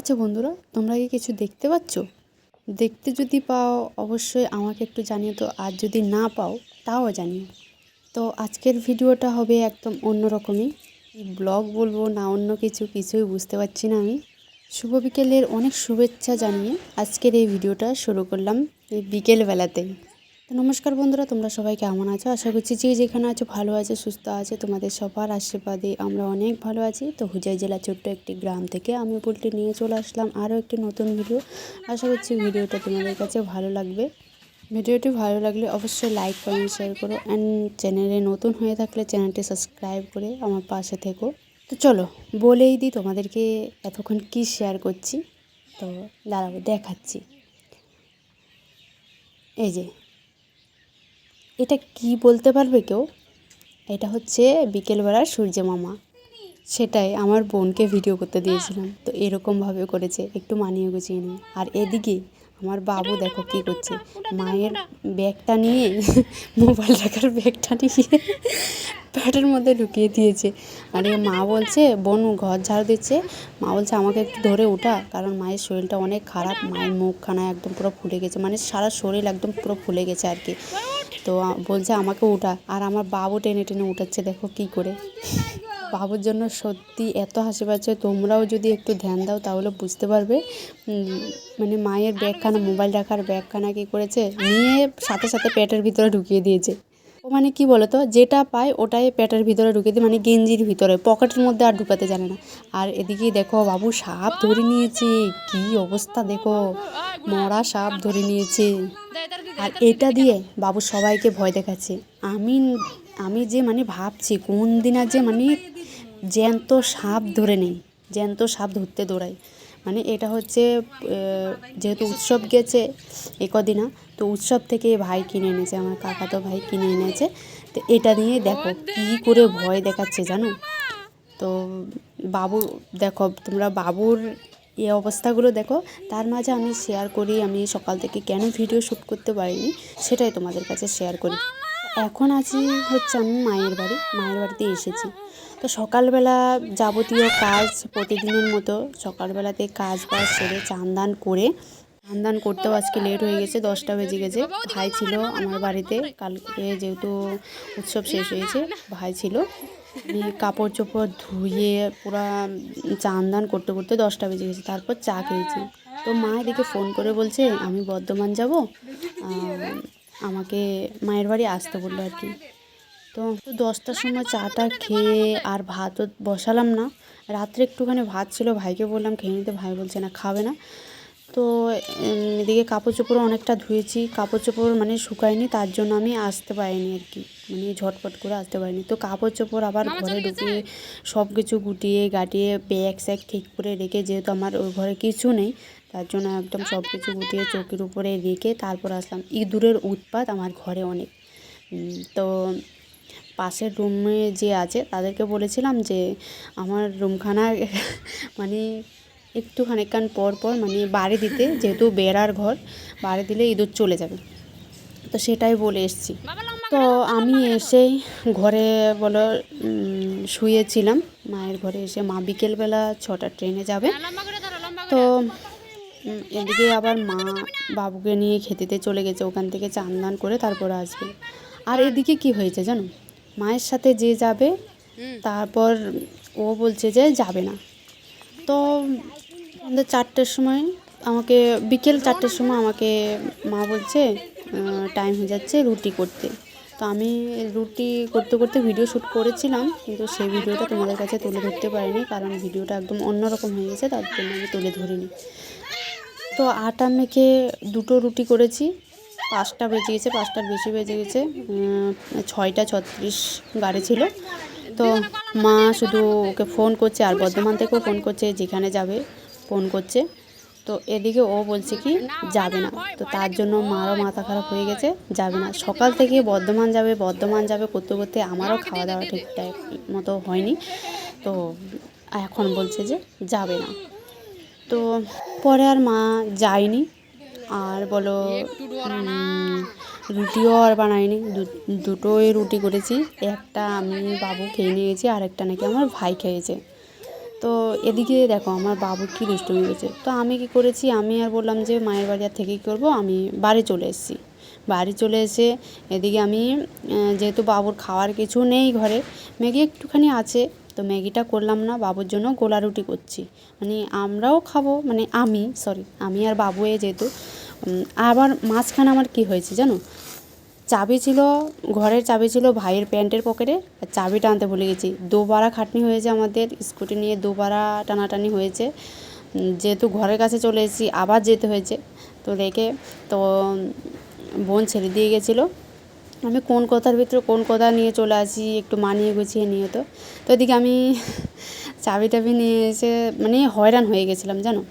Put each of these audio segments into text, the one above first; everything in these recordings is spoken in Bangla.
আচ্ছা বন্ধুরা, তোমরা কি কিছু দেখতে পাচ্ছ? দেখতে যদি পাও অবশ্যই আমাকে একটু জানিও তো, আর যদি না পাও তাও জানিও। তো আজকের ভিডিওটা হবে একদম অন্য রকমই। ব্লগ বলবো না অন্য কিছু, কিছুই বুঝতে পারছি না আমি। শুভ বিকেলের অনেক শুভেচ্ছা জানিয়ে আজকের এই ভিডিওটা শুরু করলাম এই বিকেলবেলাতেই। তো নমস্কার বন্ধুরা, তোমরা সবাই কেমন আছো? আশা করছি যে যেখানে আছো ভালো আছে, সুস্থ আছে। তোমাদের সবার আশীর্বাদে আমরা অনেক ভালো আছি। তো হুজাই জেলার ছোট্ট একটি গ্রাম থেকে আমি পুলটি নিয়ে চলে আসলাম আরও একটি নতুন ভিডিও। আশা করছি ভিডিওটা তোমাদের কাছে ভালো লাগবে। ভিডিওটি ভালো লাগলে অবশ্যই লাইক কমেন্ট শেয়ার করো, অ্যান্ড চ্যানেলে নতুন হয়ে থাকলে চ্যানেলটি সাবস্ক্রাইব করে আমার পাশে থেকো। তো চলো বলেই দিই তোমাদেরকে এতক্ষণ কি শেয়ার করছি। তো দাঁড়াবো দেখাচ্ছি। এই যে এটা কি বলতে পারবে কেউ? এটা হচ্ছে বিকেলবেলার সূর্য মামা। সেটাই আমার বোনকে ভিডিও করতে দিয়েছিলাম, তো এরকমভাবে করেছে, একটু মানিয়ে গুছিয়ে নিয়ে। আর এদিকে আমার বাবু দেখো কী করছে, মায়ের ব্যাগটা নিয়ে মোবাইল রাখার ব্যাগটা নিয়ে প্যাটের মধ্যে ঢুকিয়ে দিয়েছে। আর এ মা বলছে, বোন ঘর ঝাড়ু দিচ্ছে, মা বলছে আমাকে একটু ধরে ওঠা, কারণ মায়ের শরীরটা অনেক খারাপ। মায়ের মুখখানা একদম পুরো ফুলে গেছে, মানে সারা শরীর একদম পুরো ফুলে গেছে আর কি। তো বলছে আমাকে ওঠা, আর আমার বাবু টেনে টেনে উঠাচ্ছে, দেখো কী করে। বাবুর জন্য সত্যি এত হাসি পাচ্ছে। তোমরাও যদি একটু ধ্যান দাও তাহলে বুঝতে পারবে। মানে মায়ের ব্যাগখানা, মোবাইল রাখার ব্যাগখানা কী করেছে, নিয়ে সাথে সাথে পেটের ভিতরে ঢুকিয়ে দিয়েছে। ও মানে কি বলো তো, যেটা পায় ওটাই পেটের ভিতরে ঢুকিয়ে দিয়ে, মানে গেঞ্জির ভিতরে, পকেটের মধ্যে আর ঢুকাতে জানে না। আর এদিকে দেখো বাবু সাপ ধরে নিয়েছে, কি অবস্থা দেখো, মরা সাপ ধরে নিয়েছে। আর এটা দিয়ে বাবু সবাইকে ভয় দেখাচ্ছে। আমি আমি যে মানে ভাবছি কোন দিন আর যে মানে জ্যান্ত সাপ ধরে নেই, জ্যান্ত সাপ ধরতে দৌড়াই। মানে এটা হচ্ছে যেহেতু উৎসব গেছে একদিনা, তো উৎসব থেকে ভাই কিনে এনেছে, আমার কাকাতো ভাই কিনে এনেছে। তো এটা নিয়ে দেখো কী করে ভয় দেখাচ্ছে জানো। তো বাবু দেখো, তোমরা বাবুর এই অবস্থাগুলো দেখো। তার মাঝে আমি শেয়ার করি আমি সকাল থেকে কেন ভিডিও শ্যুট করতে পারিনি, সেটাই তোমাদের কাছে শেয়ার করি। এখন আছি হচ্ছে আমি মায়ের বাড়িতে এসেছি। তো সকালবেলা যাবতীয় কাজ প্রতিদিনের মতো সকালবেলাতে কাজ বাজ সেরে চান করতেও আজকে লেট হয়ে গেছে, 10টা বেজে গেছে। ভাই ছিল আমার বাড়িতে কালকে, যেহেতু উৎসব শেষ হয়েছে, ভাই ছিল। আমি কাপড় চোপড় ধুয়ে পুরা চান করতে করতে 10টা বেজে গেছে। তারপর চা খেয়েছি। তো মা এদিকে ফোন করে বলছে আমি বর্ধমান যাব, আমাকে মায়ের বাড়ি আসতে বললো আর কি। তো 10টার সময় চাটা খেয়ে আর ভাতও বসালাম না। রাত্রে একটুখানি ভাত ছিল, ভাইকে বললাম খেয়ে নিতে, ভাই বলছে না, খাবে না। তো এদিকে কাপড় চোপড়ও অনেকটা ধুয়েছি, কাপড় চোপড় মানে শুকায়নি, তার জন্য আমি আসতে পারিনি আর কি, মানে ঝটপট করে আসতে পারিনি। তো কাপড় চোপড় আবার ঘরে ঢুকিয়ে সব কিছু গুটিয়ে গাটিয়ে ব্যাগ স্যাগ ঠিক করে রেখে, যেহেতু আমার ওই ঘরে কিছু নেই, তার জন্য একদম সব কিছু গুটিয়ে চৌকির উপরে রেখে তারপর আসলাম। ইঁদুরের উৎপাত আমার ঘরে অনেক। তো পাশের রুমে যে আছে তাদেরকে বলেছিলাম যে আমার রুমখানা মানে একটু খানিকক্ষণ পর পর মানে বাড়ি দিতে, যেহেতু বেড়ার ঘর, বাড়ি দিলে ইঁদুর চলে যাবে, তো সেটাই বলে এসেছি। তো আমি এসেই ঘরে বলো শুয়েছিলাম মায়ের ঘরে এসে। মা বিকেলবেলা 6টার ট্রেনে যাবে। তো এদিকে আবার মা বাবুকে নিয়ে খেতেতে চলে গেছে, ওখান থেকে চান করে তারপরে আসবে। আর এদিকে কি হয়েছে জানো, মায়ের সাথে যে যাবে তারপর ও বলছে যে যাবে না। তো আমাদের 4টের সময় আমাকে, বিকেল 4টের সময় আমাকে মা বলছে টাইম হয়ে যাচ্ছে রুটি করতে। তো আমি রুটি করতে করতে ভিডিও শ্যুট করেছিলাম, কিন্তু সেই ভিডিওটা তোমাদের কাছে তুলে ধরতে পারিনি, কারণ ভিডিওটা একদম অন্যরকম হয়ে গেছে, তার জন্য আমি তুলে ধরিনি। তো আটা মেখে 2টো রুটি করেছি। 5টা বেজে গেছে, 5টার বেশি বেজে গেছে। 6টা 36 গাড়ি ছিল। তো মা শুধু ওকে ফোন করছে, আর বর্ধমান থেকেও ফোন করছে, যেখানে যাবে ফোন করছে। তো এদিকে ও বলছে কি যাবে না। তো তার জন্য মারও মাথা খারাপ হয়ে গেছে, যাবে না। সকাল থেকে বর্ধমান যাবে করতে করতে আমারও খাওয়া দাওয়া ঠিকঠাক মতো হয়নি। তো এখন বলছে যে যাবে না। তো পরে আর মা যায়নি। আর বলো রুটিও আর বানাইনি, দুটোই রুটি করেছি। একটা আমি বাবু খেয়ে নিয়েছি, আর একটা নাকি আমার ভাই খেয়েছে। তো এদিকে দেখো আমার বাবু কী দুষ্টুমি করেছে। তো আমি কি করেছি, আমি আর বললাম যে মায়ের বাড়ি আর থেকেই করবো, আমি বাড়ি চলে এসেছি। বাড়ি চলে এসে এদিকে আমি যেহেতু বাবুর খাওয়ার কিছু নেই ঘরে, ম্যাগি একটুখানি আছে, তো ম্যাগিটা করলাম না, বাবুর জন্য গোলা রুটি করছি। মানে আমরাও খাবো, মানে আমি আর বাবু যেহেতু আবার মাঝখানে আমার কি হয়েছে জানো, চাবি ছিল, ঘরের চাবি ছিল ভাইয়ের প্যান্টের পকেটে, আর চাবিটা আনতে ভুলে গেছি। দুবারা খাটনি হয়েছে আমাদের, স্কুটি নিয়ে দুবারা টানাটানি হয়েছে। যেহেতু ঘরের কাছে চলে এসেছি আবার যেতে হয়েছে, তো রেখে তো বোন ছেড়ে দিয়ে গেছিলো। আমি কোন কথার ভিতরে কোন কথা নিয়ে চলে আসি, একটু মানিয়ে গুছিয়ে নিয়ে তো এদিকে আমি চাবি টাবি নিয়ে এসে মানে হয়রান হয়ে গেছিলাম জানো।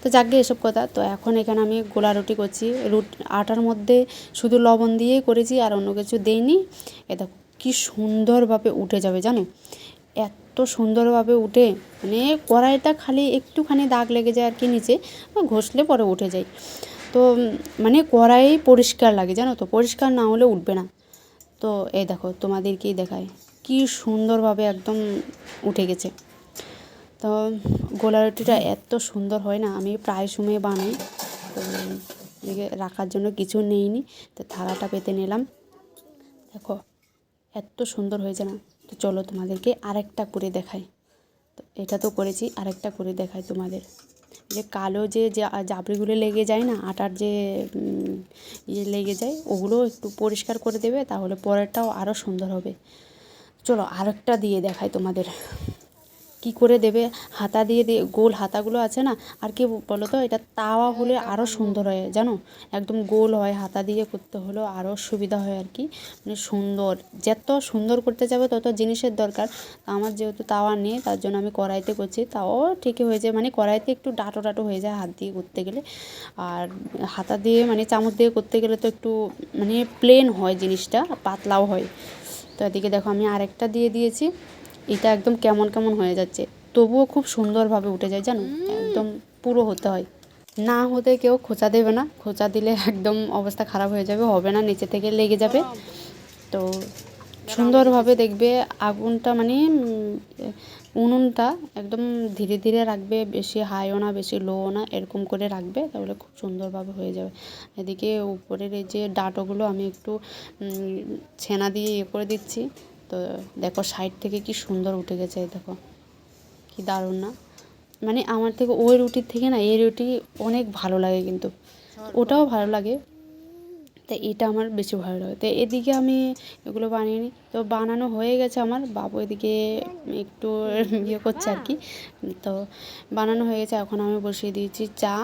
তো যাকগে এসব কথা। তো এখন এখানে আমি গোলা রুটি করছি, আটার মধ্যে শুধু লবণ দিয়েই করেছি, আর অন্য কিছু দেইনি। এ দেখো কী সুন্দরভাবে উঠে যাবে জানো, এত সুন্দরভাবে উঠে, মানে কড়াইটা খালি একটুখানি দাগ লেগে যায় আর কি নিচে, ঘষলে পরে উঠে যায়। তো মানে কড়াই পরিষ্কার লাগে জানো, তো পরিষ্কার না হলে উঠবে না। তো এই দেখো তোমাদেরকেই দেখায় কী সুন্দরভাবে একদম উঠে গেছে। তো গোলা রুটিটা এত সুন্দর হয় না, আমি প্রায় সময় বানাই। তো এদিকে রাখার জন্য কিছু নেইনি, তো থালাটা পেতে নিলাম। দেখো এত সুন্দর হয়েছে না। তো চলো তোমাদেরকে আরেকটা করে দেখাই। তো এটা তো করেছি, আরেকটা করে দেখাই তোমাদের। যে কালো যে জাবড়িগুলো লেগে যায় না, আটার যে লেগে যায়, ওগুলো একটু পরিষ্কার করে দেবে, তাহলে পরেরটাও আরও সুন্দর হবে। চলো আরেকটা দিয়ে দেখাই তোমাদের কি করে দেবে। হাতা দিয়ে গোল হাতাগুলো আছে না, আর কি বলো তো, এটা তাওয়া হলে আরও সুন্দর হয় জানো, একদম গোল হয়, হাতা দিয়ে করতে হলেও আরও সুবিধা হয় আর কি, মানে সুন্দর। যত সুন্দর করতে যাবে তত জিনিসের দরকার। আমার যেহেতু তাওয়া নেই, তার জন্য আমি কড়াইতে করছি, তাও ঠিকই হয়েছে, মানে কড়াইতে একটু ডাটো ডাটো হয়ে যায় হাত দিয়ে করতে গেলে, আর হাতা দিয়ে মানে চামচ দিয়ে করতে গেলে তো একটু মানে প্লেন হয় জিনিসটা, পাতলাও হয়। তো এদিকে দেখো আমি আরেকটা দিয়ে দিয়েছি, এটা একদম কেমন কেমন হয়ে যাচ্ছে, তবুও খুব সুন্দরভাবে উঠে যায় জানো, একদম পুরো হতে হয়। না হতে কেউ খোঁচা দেবে না, খোঁচা দিলে একদম অবস্থা খারাপ হয়ে যাবে, হবে না, নিচে থেকে লেগে যাবে। তো সুন্দরভাবে দেখবে আগুনটা, মানে উনুনটা একদম ধীরে ধীরে রাখবে, বেশি হাইও না বেশি লোও না, এরকম করে রাখবে, তাহলে খুব সুন্দরভাবে হয়ে যাবে। এদিকে উপরের এই যে ডাঁটোগুলো আমি একটু ছেনা দিয়ে করে দিচ্ছি। তো দেখো সাইড থেকে কি সুন্দর উঠে গেছে, দেখো কি দারুণ না, মানে আমার থেকে ওই রুটির থেকে না এই রুটি অনেক ভালো লাগে, কিন্তু ওটাও ভালো লাগে, তো এটা আমার বেশি ভালো লাগে। তো এদিকে আমি এগুলো বানিয়ে নিই, তো বানানো হয়ে গেছে আমার, বাবু এদিকে একটু ইয়ে করছে আর কি। তো বানানো হয়ে গেছে, এখন আমি বসিয়ে দিয়েছি চা।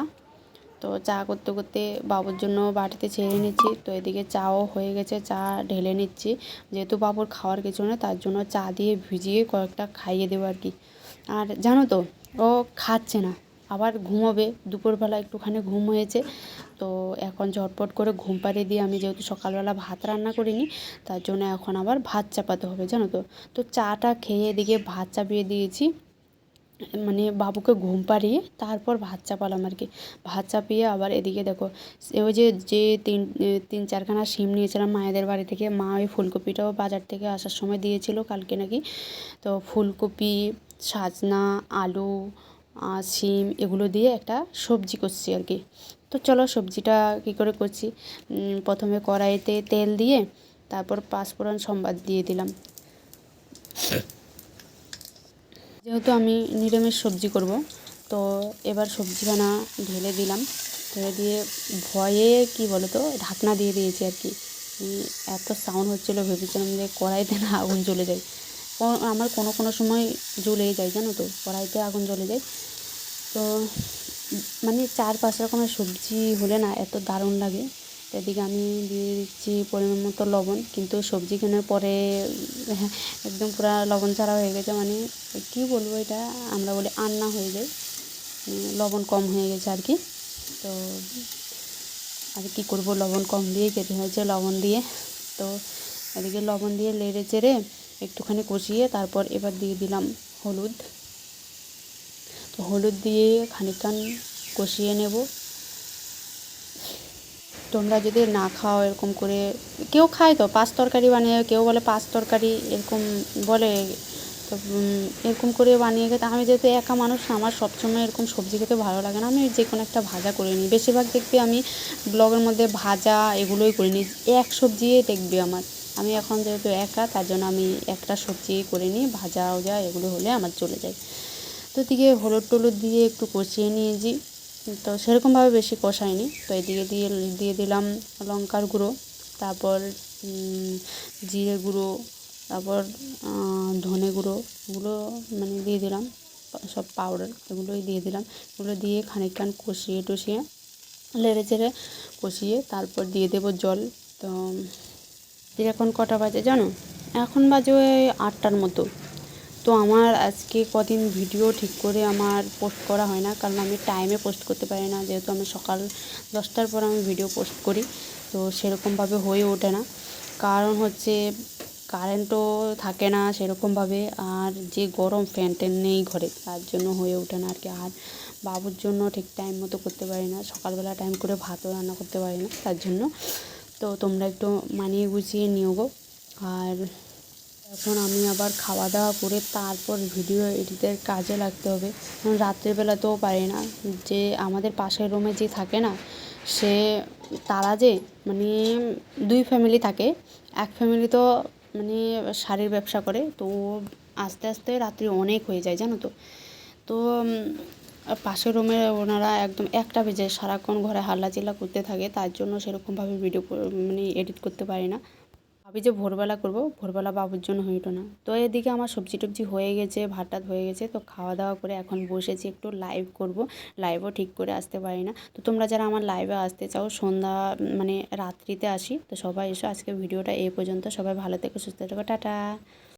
তো চা করতে করতে বাবুর জন্য বাটিতে ছেড়ে নিচ্ছি, তো এদিকে চাও হয়ে গেছে, চা ঢেলে নিচ্ছি। যেহেতু বাবুর খাওয়ার কিছু না, তার জন্য চা দিয়ে ভিজিয়ে কয়েকটা খাইয়ে দেবো আর কি। আর জানো তো ও খাচ্ছে না, আবার ঘুমোবে, দুপুরবেলা একটুখানি ঘুম হয়েছে, তো এখন ঝটপট করে ঘুম পাড়িয়ে দিয়ে, আমি যেহেতু সকালবেলা ভাত রান্না করিনি, তার জন্য এখন আবার ভাত চাপাতে হবে জানো তো। তো চাটা খেয়ে এদিকে ভাত চাপিয়ে দিয়েছি, মানে বাবুকে ঘুম পাড়িয়ে তারপর ভাত চাপালাম আর কি। ভাত চাপিয়ে আবার এদিকে দেখো ওই যে যে তিন চারখানা শিম নিয়েছিলাম মায়েদের বাড়ি থেকে, মা ওই ফুলকপিটাও বাজার থেকে আসার সময় দিয়েছিল কালকে নাকি। তো ফুলকপি, সাজনা, আলু, শিম এগুলো দিয়ে একটা সবজি করছি আর কি। তো চলো সবজিটা কী করে করছি, প্রথমে কড়াইতে তেল দিয়ে তারপর পাঁচফোড়ন সম্বাদ দিয়ে দিলাম। যেহেতু আমি নিরামিষ সবজি করব, তো এবার সবজিখানা ঢেলে দিলাম, ঢেলে দিয়ে ভয়ে কি বলো তো ঢাকনা দিয়ে দিয়েছি আর কি। এত সাউন্ড হচ্ছিলো, ভেবেছিলাম যে কড়াইতে না আগুন জ্বলে যায়। আমার কোনো কোনো সময় জ্বলেই যায় জানো তো, কড়াইতে আগুন জ্বলে যায়। তো মানে 4-5 রকমের সবজি হলে না এত দারুণ লাগে। তো এদিকে আমি দিয়ে দিচ্ছি পরিমাণ মতো লবণ, কিন্তু সবজি কেনার পরে একদম পুরো লবণ ছাড়া হয়ে গেছে, মানে কী বলবো, এটা আমরা বলি আন্না হয়ে যায়, লবণ কম হয়ে গেছে আর কি। তো আর কি করব, লবণ কম দিয়ে খেতে হয়েছে লবণ দিয়ে। তো এদিকে লবণ দিয়ে নেড়ে চেড়ে একটুখানি কষিয়ে তারপর এবার দিয়ে দিলাম হলুদ। তো হলুদ দিয়ে খানিকক্ষণ কষিয়ে নেব। তোমরা যদি না খাও এরকম করে, কেউ খায় তো পাঁচ তরকারি বানিয়ে, কেউ বলে পাঁচ তরকারি এরকম বলে, তো এরকম করে বানিয়ে খেতে, আমি যেহেতু একা মানুষ না, আমার সবসময় এরকম সবজি খেতে ভালো লাগে না, আমি যে কোনো একটা ভাজা করে নিই। বেশিরভাগ দেখবি আমি ব্লগের মধ্যে ভাজা এগুলোই করে নিই, এক সবজি দেখবি আমার। আমি এখন যেহেতু একা, তার জন্য আমি একটা সবজি করে নিই, ভাজা ওজা এগুলো হলে আমার চলে যায়। তো এদিকে হলুদ টলুদ দিয়ে একটু কষিয়ে নিয়েছি, তো সেরকমভাবে বেশি কষাইনি। তো এদিকে দিয়ে দিলাম লঙ্কার গুঁড়ো, তারপর জিরে গুঁড়ো, তারপর ধনে গুঁড়ো, এগুলো মানে দিয়ে দিলাম, সব পাউডার এগুলোই দিয়ে দিলাম। এগুলো দিয়ে খানিকক্ষণ কষিয়ে টষিয়ে নেড়ে চেড়ে কষিয়ে তারপর দিয়ে দেবো জল। তো এখন কটা বাজে জানো? এখন বাজে ওই 8টার মতো। তো আমার আজকে কদিন ভিডিও ঠিক করে আমার পোস্ট করা হয় না, কারণ আমি টাইমে পোস্ট করতে পারি না, যেহেতু আমি সকাল 10টার পর আমি ভিডিও পোস্ট করি। তো সেরকমভাবে হয়ে ওঠে না, কারণ হচ্ছে কারেন্টও থাকে না সেরকমভাবে, আর যে গরম, ফ্যান ট্যান নেই ঘরে, তার জন্য হয়ে ওঠে না আর কি। আর বাবুর জন্য ঠিক টাইম মতো করতে পারি না, সকালবেলা টাইম করে ভাতও রান্না করতে পারি না, তার জন্য। তো তোমরা একটু মানিয়ে গুছিয়ে নিও গো। আর এখন আমি আবার খাওয়া দাওয়া করে তারপর ভিডিও এডিটের কাজে লাগতে হবে, কারণ রাত্রিবেলাতেও পারি না। যে আমাদের পাশের রুমে যে থাকে না, সে তারা যে মানে 2 ফ্যামিলি থাকে, এক ফ্যামিলি তো মানে শাড়ির ব্যবসা করে, তো আস্তে আস্তে রাত্রি অনেক হয়ে যায় জানো তো। তো পাশের রুমে ওনারা একদম 1টা বেজে সারাক্ষণ ঘরে হাল্লাচিল্লা করতে থাকে, তার জন্য সেরকমভাবে ভিডিও মানে এডিট করতে পারি না। ভাবি যে ভোরবেলা করবো, ভোরবেলা বাবুর জন্য হয়ে ওঠে না। তো এদিকে আমার সবজি টবজি হয়ে গেছে, ভাত টাত হয়ে গেছে, তো খাওয়া দাওয়া করে এখন বসেছি একটু লাইভ করব। লাইভও ঠিক করে আসতে পারি না। তো তোমরা যারা আমার লাইভে আসতে চাও, সন্ধ্যা মানে রাত্রিতে আসি, তো সবাই এসো। আজকে ভিডিওটা এই পর্যন্ত, সবাই ভালো থেকো, সুস্থ থেকো, টাটা।